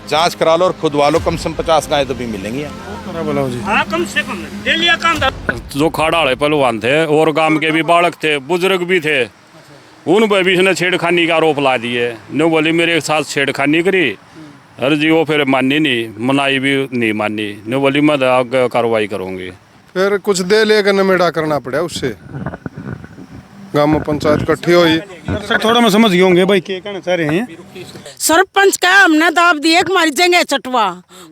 जांच करा लो और खुदवा लो, कम से कम 50 गाय तो भी मिलेंगी। हाँ कम से कम डेली काम। जो खाड़ा वाले पहलवान थे और गांव के भी बालक थे, बुजुर्ग भी थे, उन पर भी इसने छेड़खानी का आरोप ला दिए। न बोली मेरे साथ छेड़खानी करी, अरे जी वो फिर मानी नहीं, मनाई भी नहीं मानी, न बोली मैं आगे कार्रवाई करूँगी। फिर कुछ दे लेकर नमेड़ा करना पड़ा उससे, गांव में पंचायत इकट्ठी हुई। थोड़ा मैं समझ गए होंगे भाई क्या कहना चाह रहे हैं। सरपंच का हमने दाब दिए कि हमारी जगह चटवा,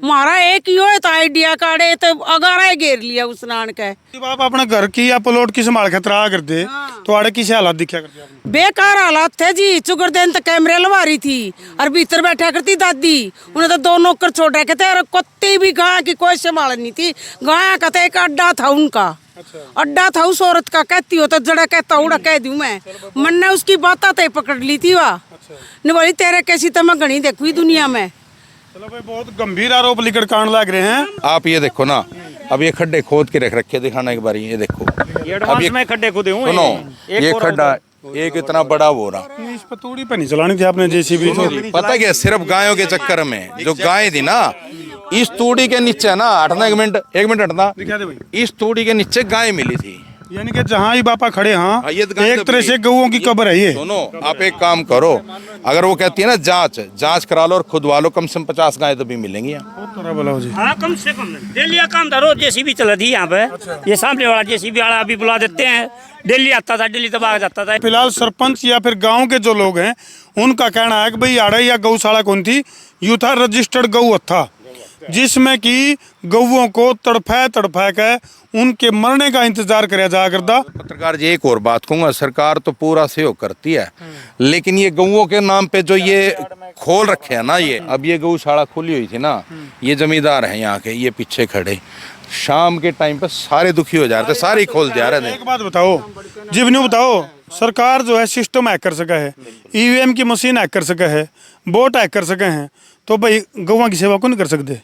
हमारा एक ही हो तो आइडिया कार्ड तो अगारा घेर लिया उस नान के। जब आप अपना घर की या प्लॉट की संभाल खतरा कर दे तो आड़े किसी हालात दिखा करते आपने? बेकार हालात थे जी। चुगर दिन तो कैमरे लगा रही थी और भीतर बैठा करती दादी, उन्हें तो 2 नौकर छोड़ रखे थे और कुत्ती भी गाय की कोई संभाल नहीं थी। गाय का तो एक अड्डा था उनका, अड्डा था उस औरत का। कहती हो तो जड़ा कहता उड़ा कह दूं मैं, मन ने उसकी बात तो पकड़ ली थी वह नहीं बोली तेरे कैसी तो मैं घनी देखी दुनिया में। चलो भाई बहुत गंभीर आरोप लेकर कांड लग रहे हैं। आप ये देखो ना, अब ये खड्डे खोद के रख रखे, दिखाना एक बार ये देखो। अब ये खड्डे खोदे हुए सुनो, ये खड्डा एक इतना बड़ा वो रहा, इस पर तूड़ी पर नहीं चलानी थी आपने जेसीबी। पता क्या, सिर्फ गायों के चक्कर में जो गाय थी ना, इस तूड़ी के नीचे ना, हटना एक मिनट हटना, इस तूड़ी के नीचे गाय मिली थी। यानी कि जहाँ ही बापा खड़े हाँ एक तरह से गऊओं की कब्र है ये। सुनो, आप एक काम करो, अगर वो कहती है ना जांच करा लो और खुदवा लो, कम से कम 50 गाय तो भी मिलेंगी। हाँ कम से कम डेली काम था। रोज जेसीबी चला थी यहाँ पे, ये सामने वाला जेसीबी वाला अभी बुला देते हैं, डेली आता था, डेली तबाह जाता था। फिलहाल सरपंच या फिर गांव के जो लोग हैं उनका कहना है कि भाई आड़े या गौशाला कौन थी, यू था रजिस्टर्ड गऊ था, जिसमें कि गऊओं को तड़फा के उनके मरने का इंतजार कराया जा करता। पत्रकार जी एक और बात कहूंगा, सरकार तो पूरा सहयोग करती है, लेकिन ये गऊओं के नाम पे जो ये खोल रखे हैं ना, ये अब ये गौशाला खुली हुई थी ना, ये जमींदार हैं यहाँ के, ये पीछे खड़े शाम के टाइम पे सारे दुखी हो जा रहे थे, सारे खोल जा रहे थे। एक बात बताओ जीवनी, बताओ सरकार जो है सिस्टम हैक कर सका है, ईवीएम की मशीन हैक कर सका है, वोट हैक कर सके हैं, तो भाई गौवां की सेवा को नहीं कर सकते?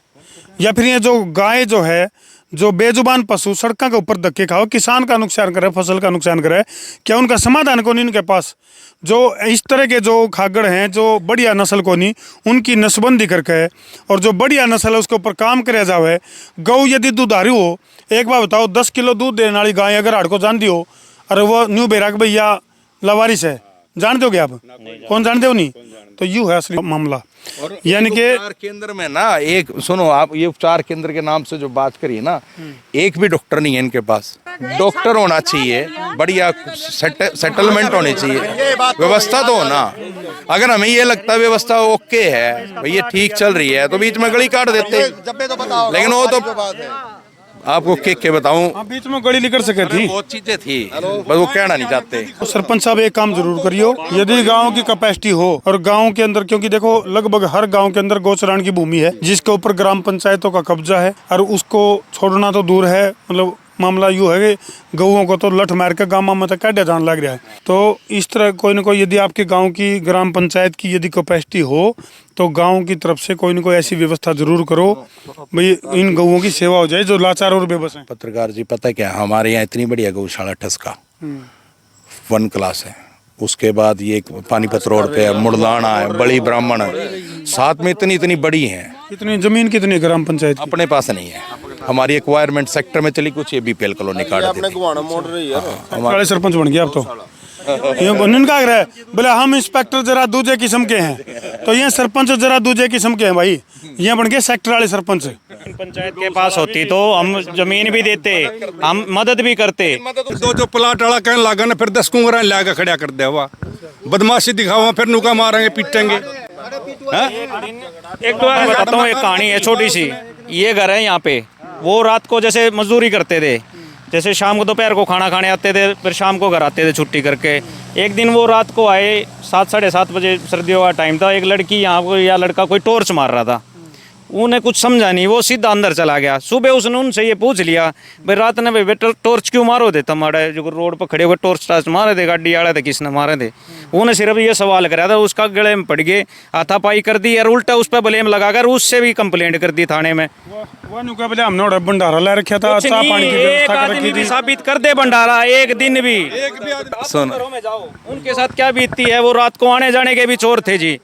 या फिर ये जो गाय जो है, जो बेजुबान पशु सड़कों के ऊपर धक्के खाओ, किसान का नुकसान करे, फसल का नुकसान करे, क्या उनका समाधान को नहीं उनके पास? जो इस तरह के जो खागड़ हैं, जो बढ़िया नस्ल को नहीं, उनकी नस्बंदी करके और जो बढ़िया नस्ल है उसके ऊपर काम करे जावे। गऊ यदि दुधारू हो, एक बार बताओ 10 किलो दूध देने वाली गाय अगर हाड़ को जानती हो, अरे वो न्यू बैराग भैया लवारिस है, जानते हो क्या आप? कौन जानते हो नहीं? तो यू है असली मामला। यानी कि उपचार केंद्र में ना, एक सुनो आप, ये उपचार केंद्र के नाम से जो बात करिए ना, एक भी डॉक्टर नहीं है इनके पास। डॉक्टर होना चाहिए, बढ़िया सेटलमेंट होनी चाहिए, व्यवस्था तो होना। अगर हमें ये लगता है व्यवस्था ओके है, भाई ये ठीक चल रही है, तो बीच में गली काट देते, लेकिन वो तो आपको के बताऊं, बीच में गली निकल सके थी, बहुत चीजें थी, बस वो कहना नहीं चाहते। तो सरपंच साहब एक काम जरूर करियो, यदि गांव की कैपेसिटी हो और गांव के अंदर, क्योंकि देखो लगभग हर गांव के अंदर गौचरण की भूमि है जिसके ऊपर ग्राम पंचायतों का कब्जा है, और उसको छोड़ना तो दूर है, मतलब मामला यूँ है कि गऊओं को तो लठ मार के गाँव में तो काटे जान लग रहा है। तो इस तरह कोई ना कोई यदि आपके गांव की ग्राम पंचायत की यदि कैपेसिटी हो तो गांव की तरफ से कोई ना कोई ऐसी व्यवस्था जरूर करो, भाई इन गऊओं की सेवा हो जाए जो लाचार और बेबस हैं। पत्रकार जी पता क्या, हमारे यहाँ इतनी बढ़िया गौशाला ठसका 1 क्लास है, उसके बाद ये पानीपत रोड पे है, मुड़लाना है, बड़ी ब्राह्मण है, साथ में इतनी बड़ी है। कितनी जमीन कितनी ग्राम पंचायत की? अपने पास नहीं है, हमारी एक्वायरमेंट सेक्टर में चली कुछ, ये बीपीएल कॉलोनी काट देती। हमारे सरपंच बन गया अब तो इनका है, बोले हम इंस्पेक्टर जरा दूसरे किस्म के हैं, तो ये सरपंच जरा दूसरे किस्म के हैं भाई, ये बन गए सेक्टर वाले सरपंच। पंचायत के पास होती तो हम जमीन भी देते, हम मदद भी करते। दो जो प्लाट वाला कहने लगा ना, फिर 10 कुंगरा लाकर खड़ा कर दे, हुआ बदमाशी दिखावा, फिर नुका मारेंगे, पीटेंगे। एक तो मैं बताता हूँ, एक कहानी है छोटी सी। ये घर है यहाँ पे, वो रात को जैसे मजदूरी करते थे, जैसे शाम को दोपहर को खाना खाने आते थे, फिर शाम को घर आते थे छुट्टी करके। एक दिन वो रात को आए 7 साढ़े 7 बजे, सर्दियों का टाइम था, एक लड़की यहाँ को या लड़का कोई टॉर्च मार रहा था, उन्हें कुछ समझा नहीं, वो सीधा अंदर चला गया। सुबह उसने उनसे ये पूछ लिया, भाई रात ने भाई बेटा टॉर्च क्यों मारो थे तुम्हारे, जो रोड पर खड़े हुए टॉर्च मारे थे, गाड़ी वाले थे, किसने मारे थे? उन्हें सिर्फ ये सवाल कराया था, उसका गले में पड़ गए, हाथापाई कर दी और उल्टा उस पर ब्लेम लगाकर उससे भी कंप्लेंट कर दी थाने में। हमने भंडारा ला रखा था, चाह पानी की व्यवस्था कर रखी थी। साबित कर दे भंडारा, एक दिन भी सुन, घरों में जाओ, उनके साथ क्या बीतती है। वो रात को आने जाने के भी चोर थे जी,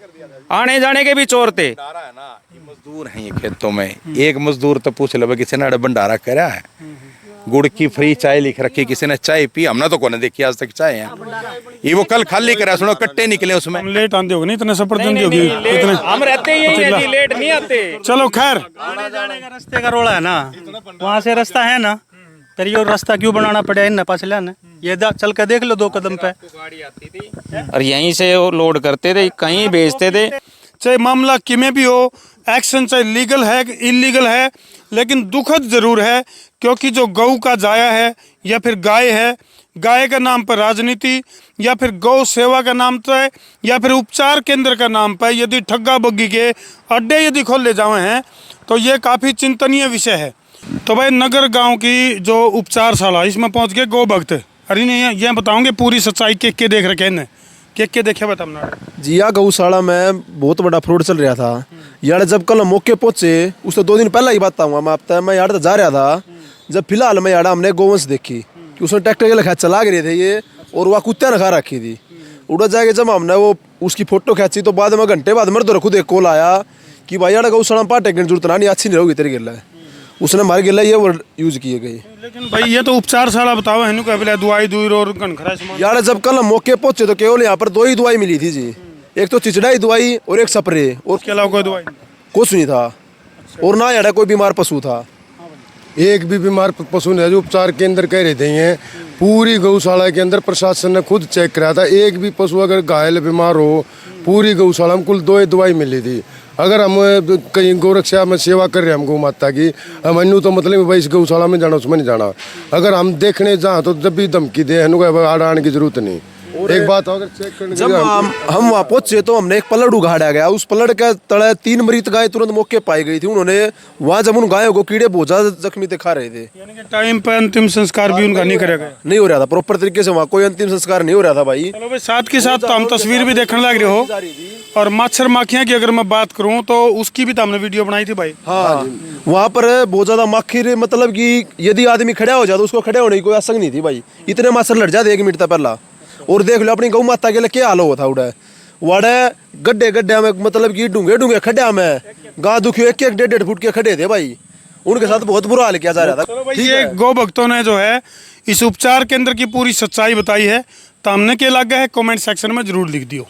आने जाने के भी चोर थे। भंडारा है ना, ये मजदूर हैं ये खेतों में। एक मजदूर तो पूछ लो किसी ने भंडारा करा है, गुड़ की फ्री चाय लिख रखी, किसी ने चाय पी? हमने तो कौन देखी आज तक चाय है। ये वो कल खाली करा, सुनो कट्टे निकले उसमें। लेट आते होगे, नहीं इतने सफरजंदी होगी इतने। हम रहते ही हैं, लेट नहीं आते। चलो खैर, आने जाने का रास्ते का रोड़ा है ना, वहाँ से रास्ता है ना, फिर ये रास्ता क्यों बनाना पड़ा इन पास लेना? ये चल के देख लो 2 कदम पे। और यहीं से वो लोड करते थे, कहीं बेचते थे। चाहे मामला किमें भी हो, एक्शन चाहे लीगल है कि इलीगल है, लेकिन दुखद जरूर है, क्योंकि जो गऊ का जाया है या फिर गाय है, गाय का नाम पर राजनीति या फिर गौ सेवा का नाम पर या फिर उपचार केंद्र का नाम पर यदि ठग्गा बग्गी के अड्डे यदि खोले जाए हैं तो ये काफ़ी चिंतनीय विषय है। तो भाई नगर गांव की जो उपचारशाला, इसमें पहुंच गए गौ भक्त। अरे नहीं, ये बताओगे पूरी सच्चाई के देख रखे इन्हें, के देखे बताना जी। यहाँ गौशाला में बहुत बड़ा फ्रॉड चल रहा था यार। जब कल मौके पहुंचे, उससे 2 दिन पहले ही बताऊंगा मैं आपको। मैं यार जा रहा था, जब फिलहाल में यार हमने गौवंश देखी कि उसने ट्रैक्टर के लखा चला गए थे ये, और वह कुत्ते ने खा रखी थी। उड़ा जाके जब हमने वो उसकी फोटो खींची तो बाद में घंटे बाद मेरे तो खुद एक कॉल आया कि भाई यार गौशाला में पाटे की जरूरत नहीं, अच्छी नहीं रहोगी तेरी गिल्ला है। उसने मार गिल्ला ये वर्ड यूज किए गए। लेकिन भाई ये तो उपचारशाला बताओ है, पहले दवाई दूर और घनखरा सामान। यार जब कल मौके पहुंचे तो केवल यहाँ पर 2 ही दवाई मिली थी जी, एक तो चिचड़ाई दवाई और एक स्प्रे, और उसके अलावा कोई दवाई कुछ नहीं था। और ना यार कोई बीमार पशु था। एक भी बीमार पशु नहीं है। जो उपचार केंद्र कह रहे थे ये पूरी गौशाला के अंदर प्रशासन ने खुद चेक कराया था। एक भी पशु अगर घायल बीमार हो, पूरी गौशाला में कुल 2 ही दवाई मिली थी। अगर हम कहीं गौरक्षा में सेवा कर रहे हैं हम गौ माता की, हम अन्यू तो मतलब भाई इस गौशाला में जाना उसमें नहीं जाना। अगर हम देखने जाए तो जब भी धमकी दे आड़ आने की जरूरत नहीं। एक बात अगर चेक करने जब हम वहाँ पहुंचे तो हमने एक पलड़ उगाड़ा गया। उस पलड़ के तले 3 मृत गाय तुरंत मौके पाई गई थी। उन्होंने वहाँ जब उन गायों को कीड़े बहुत ज्यादा जख्मी दिखा रहे थे। यानी कि टाइम पर अंतिम संस्कार भी उनका नहीं करा गया, नहीं हो रहा था प्रॉपर तरीके से, वहाँ कोई अंतिम संस्कार नहीं हो रहा था भाई। चलो भाई, साथ के साथ तो हम तस्वीर भी देखने लग रहे हो। और मच्छर माखियाँ की अगर मैं बात करूँ तो उसकी भी तो हमने वीडियो बनाई थी भाई। हाँ, वहाँ पर बहुत ज्यादा माखी, मतलब कि यदि आदमी खड़ा हो जाए तो उसको खड़े होने की कोई आशंका नहीं थी भाई। इतने मच्छर लड़ जाते 1 मिनट तक पहला। और देख लो अपनी गौ माता के लिए क्या हाल हुआ था। उड़ा वाड़े गड्ढे में, मतलब कि डूंगे खड्डा में गाय दुखी 1-1 1.5 फुट के खड़े थे भाई। उनके साथ बहुत बुरा हाल किया जा रहा था। ये गौ भक्तों ने जो है इस उपचार केंद्र की पूरी सच्चाई बताई है। तो हमने क्या लगा है कमेंट सेक्शन में जरूर लिख दियो।